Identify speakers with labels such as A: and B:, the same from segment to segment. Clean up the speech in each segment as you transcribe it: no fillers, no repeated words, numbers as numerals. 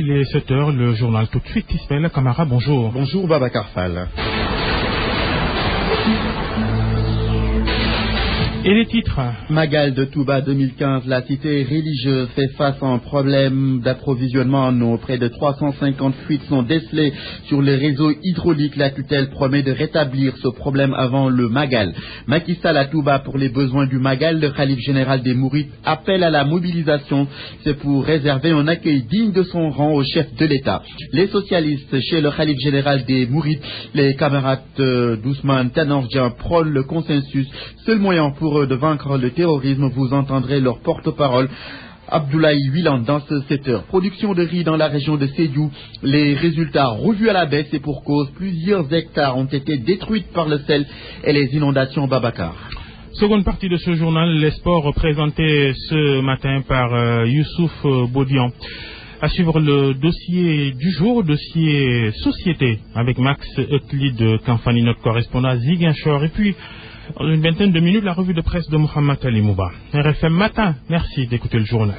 A: Il est 7 heures, le journal tout de suite. Ismaël Camara, bonjour.
B: Bonjour Babacar Fall.
A: Et les titres?
B: Magal de Touba 2015, la cité religieuse fait face à un problème d'approvisionnement en eau. Près de 350 fuites sont décelées sur les réseaux hydrauliques. La tutelle promet de rétablir ce problème avant le Magal. Macky Sall à Touba pour les besoins du Magal. Le khalife général des Mourides appelle à la mobilisation. C'est pour réserver un accueil digne de son rang au chef de l'État. Les socialistes chez le khalife général des Mourides, les camarades d'Ousmane Tanor Dieng prônent le consensus. Seul moyen pour eux de vaincre le terrorisme. Vous entendrez leur porte-parole Abdoulaye Wilan dans ce secteur. Production de riz dans la région de Sédhiou. Les résultats revus à la baisse et pour cause. Plusieurs hectares ont été détruits par le sel et les inondations. Babacar.
A: Seconde partie de ce journal, les sports présentés ce matin par Youssouf Bodian. À suivre le dossier du jour, dossier société, avec Max Euclid de Kanfani, notre correspondant à Ziguinchor. Et puis, dans une vingtaine de minutes, la revue de presse de Mohamed Ali Mouba. RFM Matin, merci d'écouter le journal.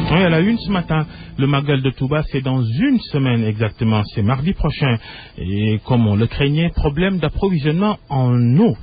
A: Oui, à la une ce matin, le Magal de Touba, c'est dans une semaine exactement, c'est mardi prochain. Et comme on le craignait, problème d'approvisionnement en eau.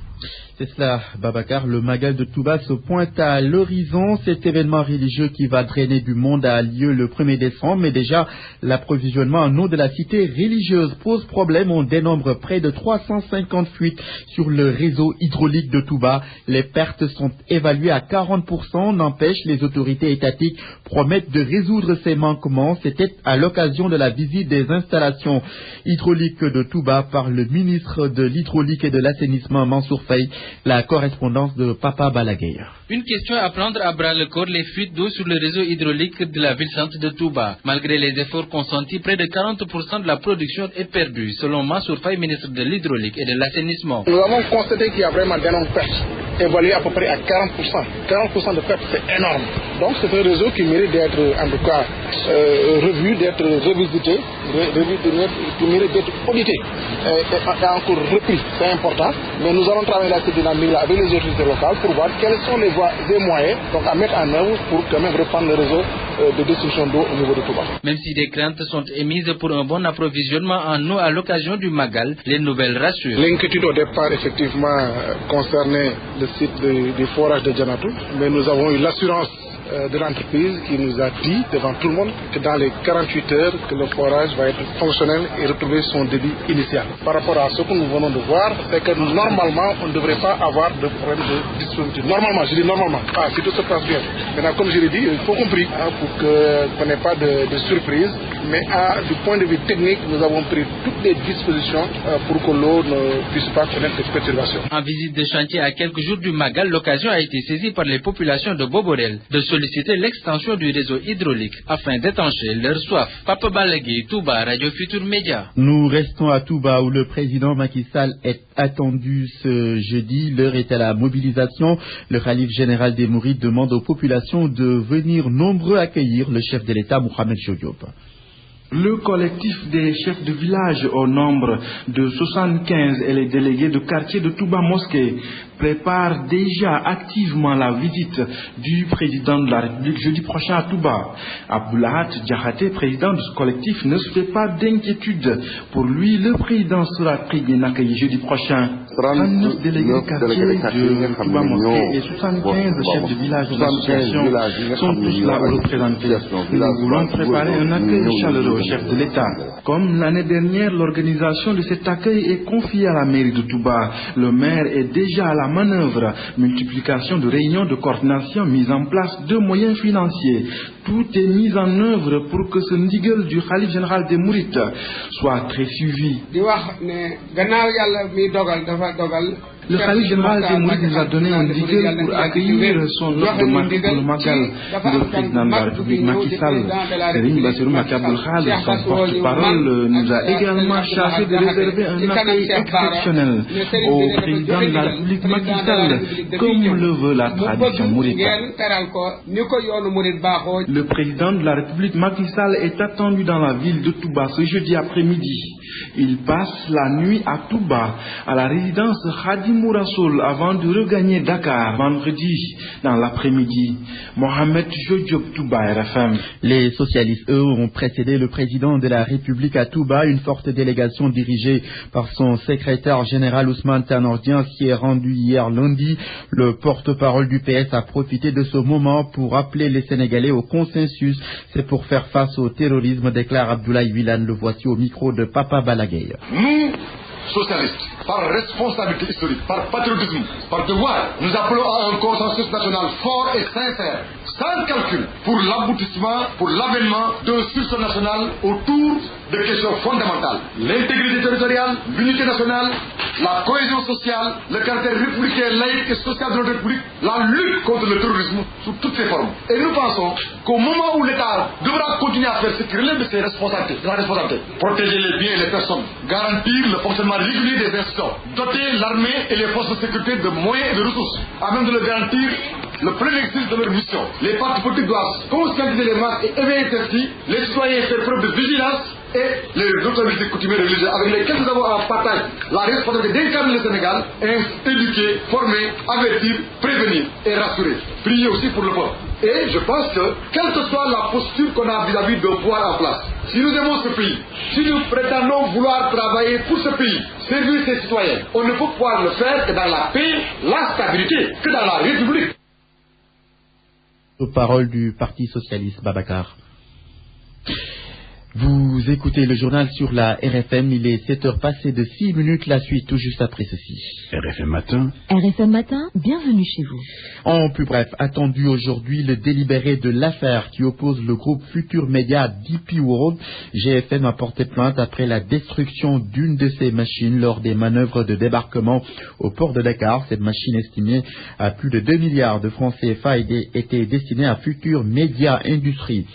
B: C'est cela, Babacar. Le Magal de Touba se pointe à l'horizon. Cet événement religieux qui va drainer du monde a lieu le 1er décembre. Mais déjà, l'approvisionnement en eau de la cité religieuse pose problème. On dénombre près de 350 fuites sur le réseau hydraulique de Touba. Les pertes sont évaluées à 40%. N'empêche, les autorités étatiques promettent de résoudre ces manquements. C'était à l'occasion de la visite des installations hydrauliques de Touba par le ministre de l'Hydraulique et de l'Assainissement, Mansour Faye. La correspondance de Papa Balaguer.
C: Une question à prendre à bras le corps, les fuites d'eau sur le réseau hydraulique de la ville-centre de Touba. Malgré les efforts consentis, près de 40% de la production est perdue, selon Mansour Faye, ministre de l'Hydraulique et de l'Assainissement.
D: Nous avons constaté qu'il y a vraiment d'énormes pertes, évaluées à peu près à 40%. 40% de pertes, c'est énorme. Donc c'est un réseau qui mérite d'être, en tout cas, revu, d'être revisité, qui mérite d'être audité et encore repris. C'est important. Mais nous allons travailler cette dynamique avec les autorités locales pour voir quels sont les voies et moyens donc, à mettre en œuvre pour quand même reprendre le réseau de distribution d'eau au niveau de Touba.
C: Même si des craintes sont émises pour un bon approvisionnement en eau à l'occasion du Magal, les nouvelles rassurent.
D: L'inquiétude au départ, effectivement, concernait le site du forage de Djanatou, mais nous avons eu l'assurance de l'entreprise qui nous a dit devant tout le monde que dans les 48 heures que le forage va être fonctionnel et retrouver son débit initial. Par rapport à ce que nous venons de voir, c'est que normalement on ne devrait pas avoir de problème de disponibilité. Normalement, je dis normalement, si tout se passe bien. Maintenant, comme je l'ai dit, il faut compris pour qu'on n'ait pas de surprise. Mais du point de vue technique, nous avons pris toutes les dispositions pour que l'eau ne puisse pas connaître de perturbations.
C: En visite de chantier à quelques jours du Magal, l'occasion a été saisie par les populations de Boborel de solliciter l'extension du réseau hydraulique afin d'étancher leur soif. Papa Balagui, Touba, Radio Futur Média.
B: Nous restons à Touba où le président Macky Sall est attendu ce jeudi. L'heure est à la mobilisation. Le khalife général des Mourides demande aux populations de venir nombreux accueillir le chef de l'État, Mohamed Diop.
E: Le collectif des chefs de village au nombre de 75 et les délégués de quartier de Touba Mosquée préparent déjà activement la visite du président de la République jeudi prochain à Touba. Abdoulahat Diakhaté, président de ce collectif, ne se fait pas d'inquiétude. Pour lui, le président sera très bien accueilli jeudi prochain. 39 délégués de quartier de Touba Mosquée et 75 chefs de village de l'association sont tous là représentés. Nous voulons préparer un accueil chaleureux au chef de l'État. Comme l'année dernière, l'organisation de cet accueil est confiée à la mairie de Touba. Le maire est déjà à la manœuvre. Multiplication de réunions de coordination, mise en place de moyens financiers. Tout est mis en œuvre pour que ce ndigal du khalife général des Mourides soit très suivi. Le khalife général des Mourides nous a donné un ndigal pour accueillir son hôte de Magal pour le Magal. Le président de la République, Macky Sall, Serigne Bassirou Mbacké Abdoul Khadr, son porte-parole, nous a également chargé de réserver un accueil exceptionnel au président de la République, Macky Sall, comme le veut la tradition mouride. Le président de la République, Macky Sall, est attendu dans la ville de Touba ce jeudi après-midi. Il passe la nuit à Touba, à la résidence Khadim Mourassoul avant de regagner Dakar vendredi dans l'après-midi. Mohamed Jodiop Touba, RFM.
B: Les socialistes, eux, ont précédé le président de la République à Touba. Une forte délégation dirigée par son secrétaire général Ousmane Tanordien s'y est rendue hier lundi. Le porte-parole du PS a profité de ce moment pour appeler les Sénégalais au consensus. C'est pour faire face au terrorisme, déclare Abdoulaye Wilane. Le voici au micro de Papa Balagueye.
F: Nous, socialistes, par responsabilité historique, par patriotisme, par devoir, nous appelons à un consensus national fort et sincère, sans calcul, pour l'aboutissement, pour l'avènement d'un sursaut national autour de questions fondamentales. L'intégrité territoriale, l'unité nationale, la cohésion sociale, le caractère républicain, laïque et social de notre République, la lutte contre le terrorisme sous toutes ses formes. Et nous pensons qu'au moment où l'État devra continuer à faire ce qui relève de ses responsabilités, protéger les biens et les personnes, garantir le fonctionnement régulier des institutions, doter l'armée et les forces de sécurité de moyens et de ressources, afin de leur garantir le plein exercice de leur mission. Les partis politiques doivent conscientiser les masses et éveiller ainsi les citoyens faire preuve de vigilance et les autorités coutumières religieuses avec lesquelles nous avons en partage la responsabilité d'incarner le Sénégal, éduquer, former, avertir, prévenir et rassurer. Prier aussi pour le peuple. Et je pense que, quelle que soit la posture qu'on a vis-à-vis de pouvoir en place, si nous aimons ce pays, si nous prétendons vouloir travailler pour ce pays, servir ses citoyens, on ne peut pouvoir le faire que dans la paix, la stabilité, que dans la République.
B: Parole du Parti Socialiste, Babacar. Vous écoutez le journal sur la RFM, il est 7h passées de 6 minutes, la suite tout juste après ceci.
G: RFM Matin.
H: RFM Matin, bienvenue chez vous.
B: En plus bref, attendu aujourd'hui le délibéré de l'affaire qui oppose le groupe Futur Média à DP World. GFM a porté plainte après la destruction d'une de ses machines lors des manœuvres de débarquement au port de Dakar. Cette machine estimée à plus de 2 milliards de francs CFA était destinée à Futur Média Industrie.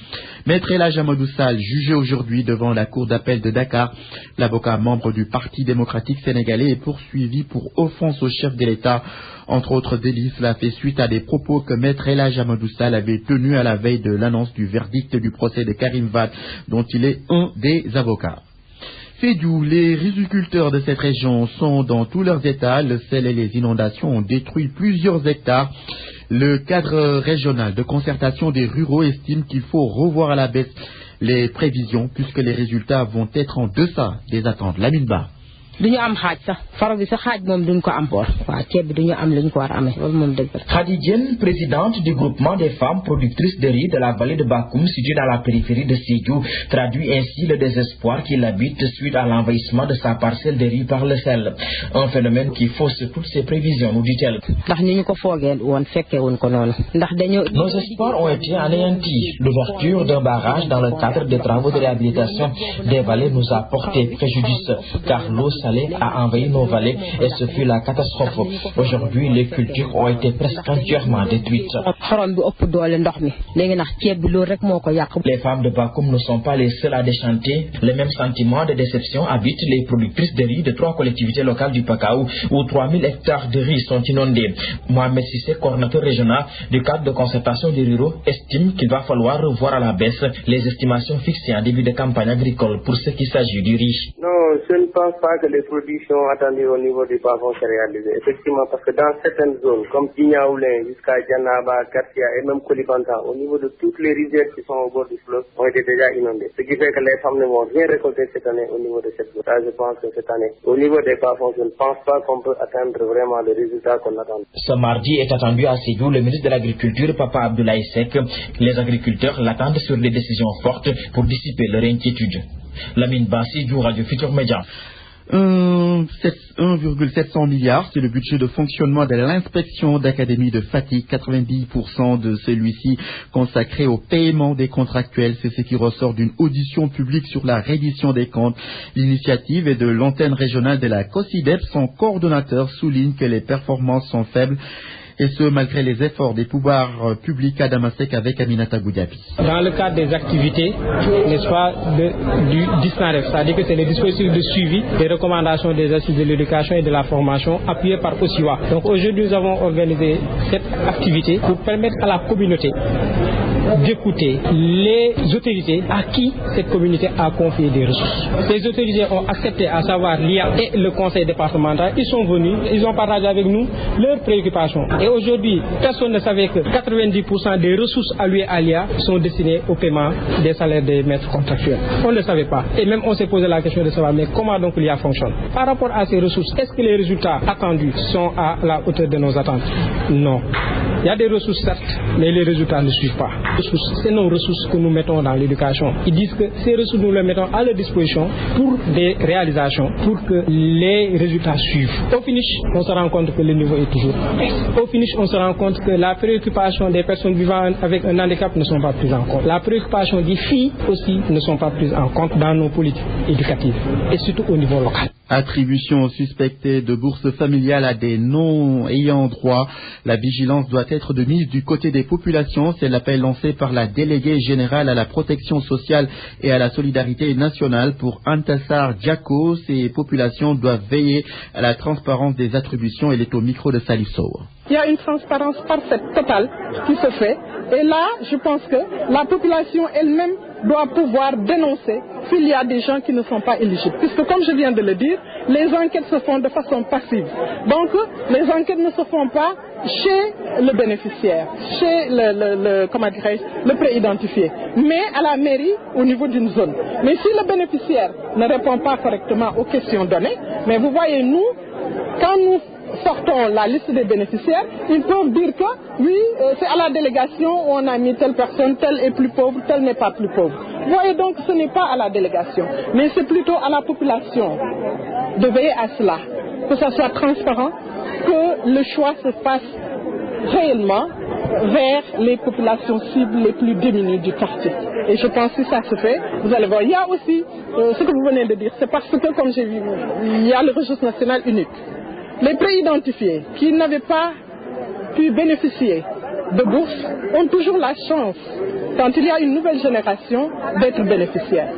B: Maître El Hadj Amadou Sall, jugé aujourd'hui devant la cour d'appel de Dakar, l'avocat membre du Parti démocratique sénégalais est poursuivi pour offense au chef de l'État. Entre autres délits, cela fait suite à des propos que Maître El Hadj Amadou Sall avait tenus à la veille de l'annonce du verdict du procès de Karim Wade, dont il est un des avocats. Fédiou, les riziculteurs de cette région sont dans tous leurs états. Le sel et les inondations ont détruit plusieurs hectares. Le cadre régional de concertation des ruraux estime qu'il faut revoir à la baisse les prévisions puisque les résultats vont être en deçà des attentes. Lamine Ba.
I: Khady Diène, présidente du groupement des femmes productrices de riz de la vallée de Bakoum, située dans la périphérie de Sédhiou, traduit ainsi le désespoir qui l'habite suite à l'envahissement de sa parcelle de riz par le sel. Un phénomène qui fausse toutes ses prévisions, nous dit-elle. Nos espoirs ont été anéantis. L'ouverture d'un barrage dans le cadre des travaux de réhabilitation des vallées nous a porté préjudice, car l'eau salée a envahi nos vallées et ce fut la catastrophe. Aujourd'hui, les cultures ont été presque entièrement détruites. Les femmes de Bakoum ne sont pas les seules à déchanter. Le même sentiment de déception habite les productrices de riz de 3 collectivités locales du Pakaou, où 3000 hectares de riz sont inondés. Mohamed Sissé, coordinateur régional du cadre de concertation des ruraux, estime qu'il va falloir revoir à la baisse les estimations fixées en début de campagne agricole pour ce qui s'agit du riz.
J: Non, je ne pense pas que les productions attendues au niveau du bas vont se réaliser. Effectivement, parce que dans certaines zones, comme Dignaoulin, jusqu'à Djanaba, Kartia et même Kolibanta, au niveau de toutes les rizières qui sont au bord du fleuve, ont été déjà inondées. Ce qui fait que les femmes ne vont rien récolter cette année au niveau de cette zone. Là, je pense que cette année, au niveau des bas fonds, je ne pense pas qu'on peut atteindre vraiment le résultat qu'on attend.
I: Ce mardi est attendu à Sédhiou le ministre de l'Agriculture, Papa Abdoulaye Seck. Les agriculteurs l'attendent sur des décisions fortes pour dissiper leur inquiétude. Lamine Bassi du Radio Futur Média.
B: 1,700 milliards, c'est le budget de fonctionnement de l'inspection d'académie de Fatick. 90% de celui-ci consacré au paiement des contractuels. C'est ce qui ressort d'une audition publique sur la reddition des comptes. L'initiative est de l'antenne régionale de la COSIDEP. Son coordonnateur souligne que les performances sont faibles. Et ce, malgré les efforts des pouvoirs publics à Damasek avec Aminata Goudiaby.
K: Dans le cadre des activités, n'est-ce pas, du DISNAREF, c'est-à-dire que c'est les dispositifs de suivi des recommandations des assises de l'éducation et de la formation appuyées par OSIWA. Donc aujourd'hui, nous avons organisé cette activité pour permettre à la communauté d'écouter les autorités à qui cette communauté a confié des ressources. Ces autorités ont accepté, à savoir l'IA et le conseil départemental. Ils sont venus, ils ont partagé avec nous leurs préoccupations. Et aujourd'hui, personne ne savait que 90% des ressources allouées à l'IA sont destinées au paiement des salaires des maîtres contractuels. On ne le savait pas. Et même on s'est posé la question de savoir, mais comment donc l'IA fonctionne? Par rapport à ces ressources, est-ce que les résultats attendus sont à la hauteur de nos attentes? Non. Il y a des ressources certes, mais les résultats ne suivent pas. C'est nos ressources que nous mettons dans l'éducation. Ils disent que ces ressources, nous les mettons à leur disposition pour des réalisations, pour que les résultats suivent. Au finish, on se rend compte que le niveau est toujours baisse. Au finish, on se rend compte que la préoccupation des personnes vivant avec un handicap ne sont pas prises en compte. La préoccupation des filles aussi ne sont pas prises en compte dans nos politiques éducatives et surtout au niveau local.
B: Attribution suspectée de bourses familiales à des non-ayants droit. La vigilance doit être de mise du côté des populations. C'est l'appel lancé par la déléguée générale à la protection sociale et à la solidarité nationale pour Antassar Diako. Ces populations doivent veiller à la transparence des attributions. Elle est au micro de Salif Sow.
G: Il y a une transparence parfaite, totale, qui se fait. Et là, je pense que la population elle-même doit pouvoir dénoncer s'il y a des gens qui ne sont pas éligibles. Puisque, comme je viens de le dire, les enquêtes se font de façon passive. Donc, les enquêtes ne se font pas chez le bénéficiaire, chez le préidentifié, mais à la mairie au niveau d'une zone. Mais si le bénéficiaire ne répond pas correctement aux questions données, mais vous voyez, nous, quand nous sortons la liste des bénéficiaires, ils peuvent dire que oui, c'est à la délégation où on a mis telle personne, telle est plus pauvre, telle n'est pas plus pauvre. Vous voyez donc, ce n'est pas à la délégation, mais c'est plutôt à la population de veiller à cela, que ça soit transparent, que le choix se fasse réellement vers les populations cibles les plus démunies du quartier. Et je pense que si ça se fait, vous allez voir. Il y a aussi, ce que vous venez de dire, c'est parce que, comme j'ai vu, il y a le registre national unique. Les préidentifiés qui n'avaient pas pu bénéficier de bourses ont toujours la chance, quand il y a une nouvelle génération, d'être bénéficiaires.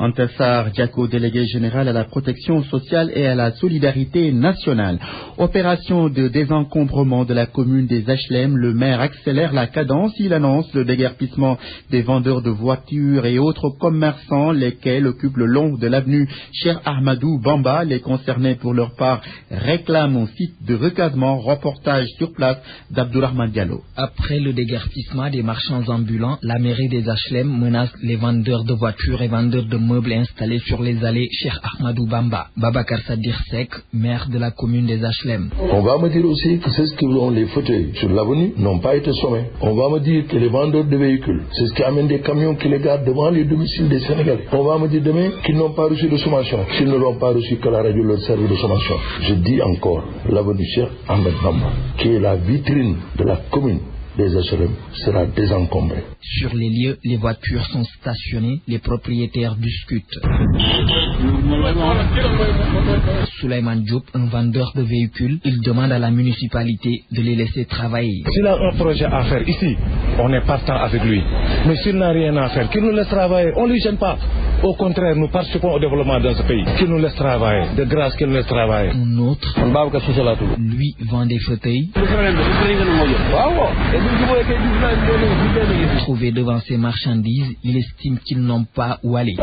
B: Antassar Diako, délégué général à la protection sociale et à la solidarité nationale. Opération de désencombrement de la commune des HLM. Le maire accélère la cadence. Il annonce le déguerpissement des vendeurs de voitures et autres commerçants, lesquels occupent le long de l'avenue Cheikh Ahmadou Bamba. Les concernés, pour leur part, réclament un site de recasement. Reportage sur place d'Abdourahmane Diallo.
I: Après le déguerpissement des marchands ambulants, la mairie des HLM menace les vendeurs de voitures et vendeurs de meubles installés sur les allées Cheikh Ahmadou Bamba. Babacar Sadir Sek, maire de la commune des HLM.
L: On va me dire aussi que c'est ce qui ont les fauteuils sur l'avenue n'ont pas été sommés. On va me dire que les vendeurs de véhicules, c'est ce qui amène des camions qui les gardent devant les domiciles des Sénégalais. On va me dire demain qu'ils n'ont pas reçu de sommation. S'ils n'auront pas reçu que la radio leur serve de sommation. Je dis encore, l'avenue Cheikh Ahmadou Bamba, qui est la vitrine de la commune des HLM, sera désencombrée.
I: Sur les lieux, les voitures sont stationnées, les propriétaires discutent. Souleymane Diop, un vendeur de véhicules, il demande à la municipalité de les laisser travailler.
M: S'il a un projet à faire ici, on est partant avec lui. Mais s'il n'a rien à faire, qu'il nous laisse travailler, on ne lui gêne pas. Au contraire, nous participons au développement dans ce pays. Qu'il nous laisse travailler, de grâce qu'il nous laisse travailler.
I: Un autre, lui, vend des fauteuils. Trouvé devant ses marchandises, il estime qu'ils n'ont pas où aller.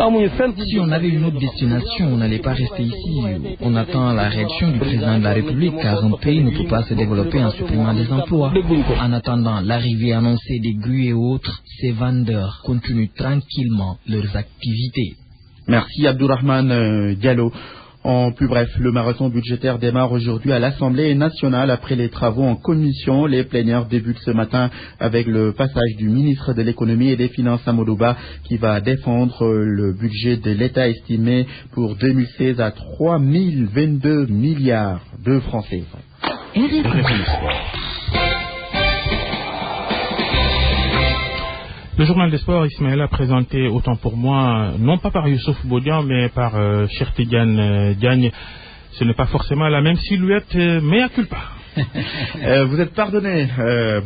I: Si on avait une autre destination, on n'allait pas rester ici. On attend la réaction du président de la République, car un pays ne peut pas se développer en supprimant des emplois. En attendant l'arrivée annoncée des grues et autres, ces vendeurs continuent tranquillement leurs activités.
B: Merci Abdourahmane Diallo. En plus bref, le marathon budgétaire démarre aujourd'hui à l'Assemblée nationale après les travaux en commission. Les plénières débutent ce matin avec le passage du ministre de l'économie et des finances Amadou Ba qui va défendre le budget de l'État estimé pour 2016 à 3022 milliards de francs CFA.
A: Le journal des sports, Ismaël, a présenté autant pour moi, non pas par Youssouf Bodian, mais par Cheikh Tidiane Diagne. Ce n'est pas forcément la même silhouette, mais à culpa.
B: Vous êtes pardonné,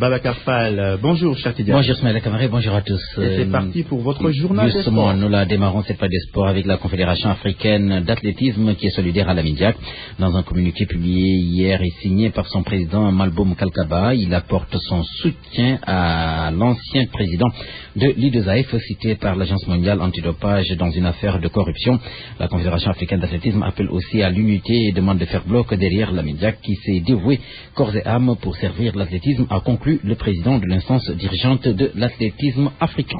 B: Babacar Fall. Bonjour, cher Tidiane.
N: Bonjour, Smaïla Kamara, bonjour à tous.
B: Et c'est parti pour votre journal des sports.
N: Nous la démarrons cette page des sports avec la Confédération africaine d'athlétisme qui est solidaire à la Midiac. Dans un communiqué publié hier et signé par son président Malboum Kalkaba, il apporte son soutien à l'ancien président de l'IDESAF cité par l'Agence mondiale antidopage dans une affaire de corruption. La Confédération africaine d'athlétisme appelle aussi à l'unité et demande de faire bloc derrière la Midiac qui s'est dévouée corps et âme pour servir l'athlétisme, a conclu le président de l'instance dirigeante de l'athlétisme africain.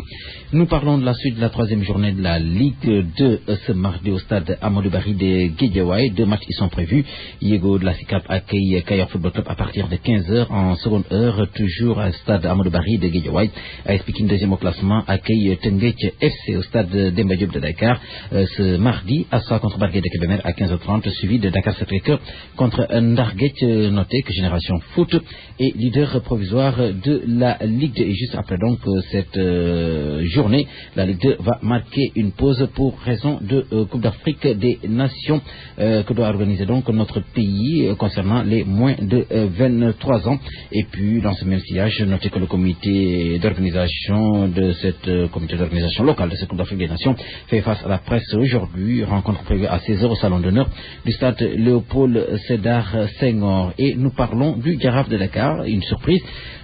N: Nous parlons de la suite de la troisième journée de la Ligue 2 ce mardi au stade Amadou Barry de Guédiawaye. 2 matchs y sont prévus. Yego de la SICAP accueille Kayor Football Club à partir de 15h en seconde heure, toujours au stade Amadou Barry de Guédiawaye. AS Pikine, deuxième au classement, accueille Tenguech FC au stade Demba Diop de Dakar. Ce mardi, Assa contre Barguet de Kébémer à 15h30, suivi de Dakar Sacré-Cœur contre Ndarguet. Notez que Génération Foot est leader provisoire de la Ligue 2. Et juste après donc cette journée, la Ligue 2 va marquer une pause pour raison de Coupe d'Afrique des Nations que doit organiser donc notre pays concernant les moins de 23 ans. Et puis dans ce même sillage, notez que le comité d'organisation locale de cette Coupe d'Afrique des Nations fait face à la presse aujourd'hui. Rencontre prévue à 16h au salon d'honneur du stade Léopold Sédar Senghor. Et nous parlons du Giraffe de Dakar, une surprise.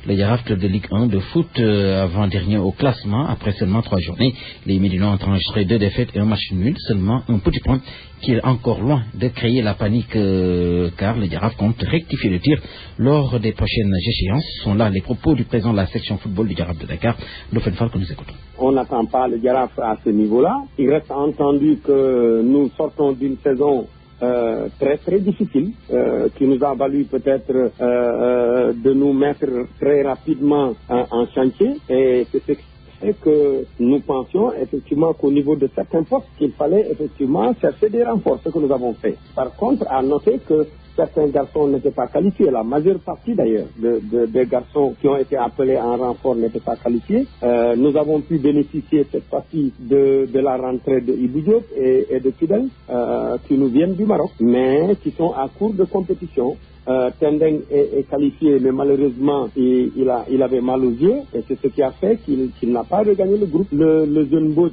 N: Le Giraffe de Ligue 1 de foot avant-dernier au classement après seulement 3 journées. Les Médinois ont enregistré 2 défaites et un match nul, seulement un petit point qui est encore loin de créer la panique car le Giraffe compte rectifier le tir lors des prochaines échéances. Ce sont là les propos du président de la section football du Giraffe de Dakar, Dauphin Fall, que nous écoutons.
O: On n'attend pas le Giraffe à ce niveau-là. Il reste entendu que nous sortons d'une saison très très difficile qui nous a valu peut-être de nous mettre très rapidement en chantier, et c'est ce qui fait que nous pensions effectivement qu'au niveau de certains postes qu'il fallait effectivement chercher des renforts, ce que nous avons fait. Par contre, à noter que certains garçons n'étaient pas qualifiés, la majeure partie d'ailleurs des garçons qui ont été appelés en renfort n'étaient pas qualifiés. Nous avons pu bénéficier cette partie de la rentrée de Ibou Diop et de Fidel qui nous viennent du Maroc, mais qui sont à court de compétition. Tendeng est qualifié, mais malheureusement il avait mal aux yeux, et c'est ce qui a fait qu'il n'a pas regagné le groupe. Le jeune Bot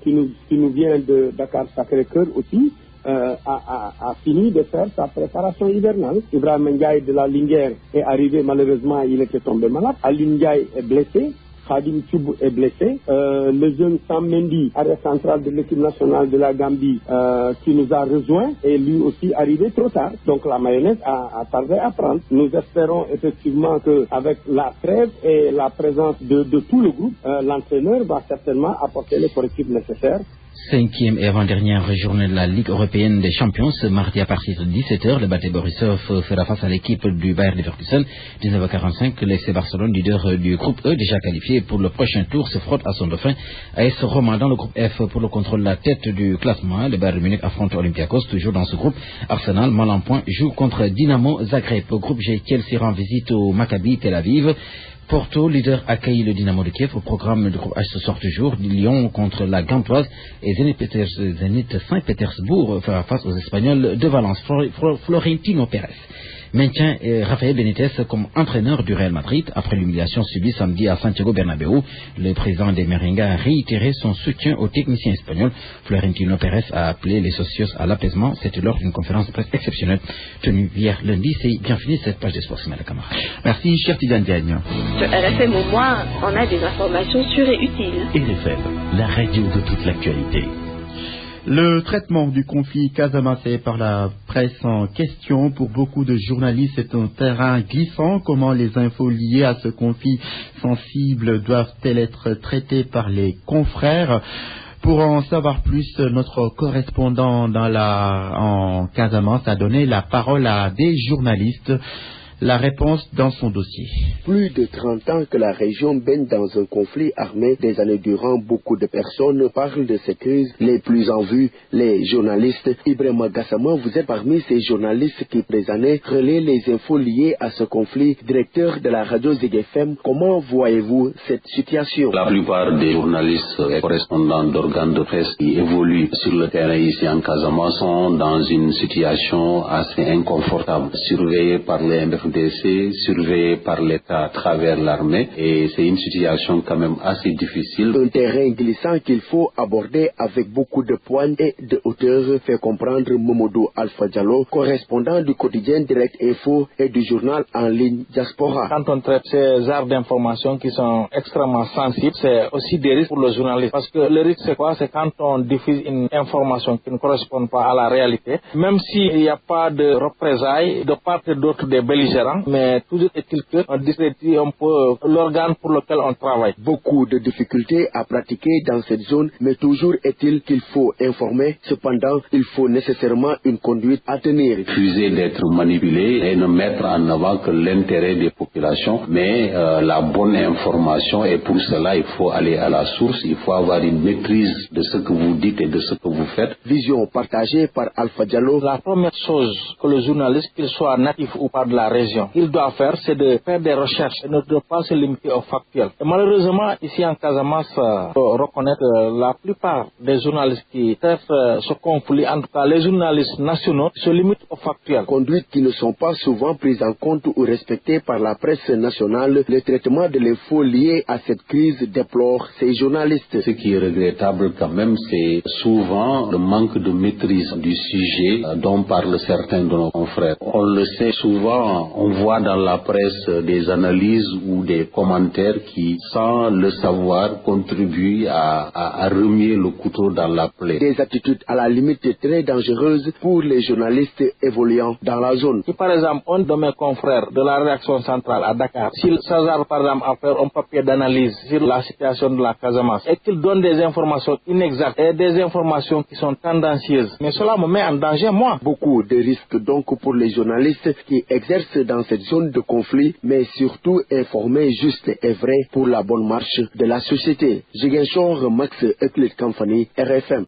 O: qui nous vient de Dakar Sacré-Cœur aussi a fini de faire sa préparation hivernale. Ibrahim Ndiaye de la Linguère est arrivé, malheureusement il était tombé malade. Alioune Ndiaye est blessé. Khadim Choub est blessé. Le jeune Sam Mendy, arrière central de l'équipe nationale de la Gambie, qui nous a rejoint, est lui aussi arrivé trop tard. Donc la mayonnaise a tardé à prendre. Nous espérons effectivement qu'avec la trêve et la présence de tout le groupe, l'entraîneur va certainement apporter les correctifs nécessaires.
N: 5e et avant-dernière journée de la Ligue européenne des champions. Ce mardi à partir de 17h, le Bate Borisov fera face à l'équipe du Bayer Leverkusen. 19h45, l'FC Barcelone, leader du groupe E, déjà qualifié pour le prochain tour, se frotte à son dauphin AS Roma dans le groupe F pour le contrôle de la tête du classement. Le Bayern de Munich affronte Olympiakos, toujours dans ce groupe. Arsenal, mal en point, joue contre Dynamo Zagreb. Au groupe G, Chelsea rend visite au Maccabi Tel Aviv. Porto, leader, accueille le Dynamo de Kiev. Au programme du groupe H ce soir toujours, Lyon contre la Gantoise et Zenit Saint-Pétersbourg fera face aux Espagnols de Valence. Florentino Pérez maintient Rafael Benitez comme entraîneur du Real Madrid après l'humiliation subie samedi à Santiago Bernabéu. Le président des Merengues a réitéré son soutien aux techniciens espagnols. Florentino Pérez a appelé les socios à l'apaisement. C'était lors d'une conférence de presse exceptionnelle tenue hier lundi. C'est bien fini cette page des sports, Smaïla Kamara.
B: Merci, cher Tidiane Diagne.
P: Sur RFM au moins, on a des informations sûres et utiles.
Q: RFM, la radio de toute l'actualité.
B: Le traitement du conflit casamançais par la presse en question, pour beaucoup de journalistes, est un terrain glissant. Comment les infos liées à ce conflit sensible doivent-elles être traitées par les confrères? Pour en savoir plus, notre correspondant en Casamance a donné la parole à des journalistes. La réponse dans son dossier.
R: Plus de 30 ans que la région baigne dans un conflit armé. Des années durant, beaucoup de personnes parlent de cette crise. Les plus en vue, les journalistes. Ibrahima Gassama, vous êtes parmi ces journalistes qui présentent, relaient les infos liées à ce conflit. Directeur de la radio Zig FM, comment voyez-vous cette situation?
S: La plupart des journalistes et correspondants d'organes de presse qui évoluent sur le terrain ici en Casamance sont dans une situation assez inconfortable, surveillés par les MFDC, surveillés par l'État à travers l'armée, et c'est une situation quand même assez difficile.
R: Un terrain glissant qu'il faut aborder avec beaucoup de poigne et de hauteur, fait comprendre Momodou Alpha Diallo, correspondant du quotidien Direct Info et du journal en ligne Diaspora.
T: Quand on traite ces genres d'informations qui sont extrêmement sensibles, c'est aussi des risques pour le journaliste. Parce que le risque, c'est quoi? C'est quand on diffuse une information qui ne correspond pas à la réalité, même s'il n'y a pas de représailles de part et d'autre des belligérants, mais toujours est-il qu'on discrédite un peu l'organe pour lequel on travaille.
R: Beaucoup de difficultés à pratiquer dans cette zone, mais toujours est-il qu'il faut informer. Cependant, il faut nécessairement une conduite à tenir.
S: Refuser d'être manipulé et ne mettre en avant que l'intérêt des populations, mais la bonne information, et pour cela, il faut aller à la source, il faut avoir une maîtrise de ce que vous dites et de ce que vous faites.
R: Vision partagée par Alpha Diallo.
T: La première chose que le journaliste, qu'il soit natif ou pas de la région, il doit faire, c'est de faire des recherches et ne doit pas se limiter au factuel. Et malheureusement, ici en Casamance, il faut reconnaître la plupart des journalistes qui traitent ce conflit, en tout cas les journalistes nationaux, se limitent au factuel.
R: Conduites qui ne sont pas souvent prises en compte ou respectées par la presse nationale. Le traitement de l'info lié à cette crise déplore ces journalistes.
S: Ce qui est regrettable quand même, c'est souvent le manque de maîtrise du sujet dont parlent certains de nos confrères. On le sait souvent, on voit dans la presse des analyses ou des commentaires qui, sans le savoir, contribuent à remuer le couteau dans la plaie.
R: Des attitudes à la limite très dangereuses pour les journalistes évoluant dans la zone.
T: Si par exemple, un de mes confrères de la rédaction centrale à Dakar, s'il s'hasarde par exemple à faire un papier d'analyse sur la situation de la Casamance et qu'il donne des informations inexactes et des informations qui sont tendancieuses, mais cela me met en danger, moi.
R: Beaucoup de risques donc pour les journalistes qui exercent dans cette zone de conflit, mais surtout informer juste et vrai pour la bonne marche de la société. Ziguinchor, Max Euclid Kamfani, RFM.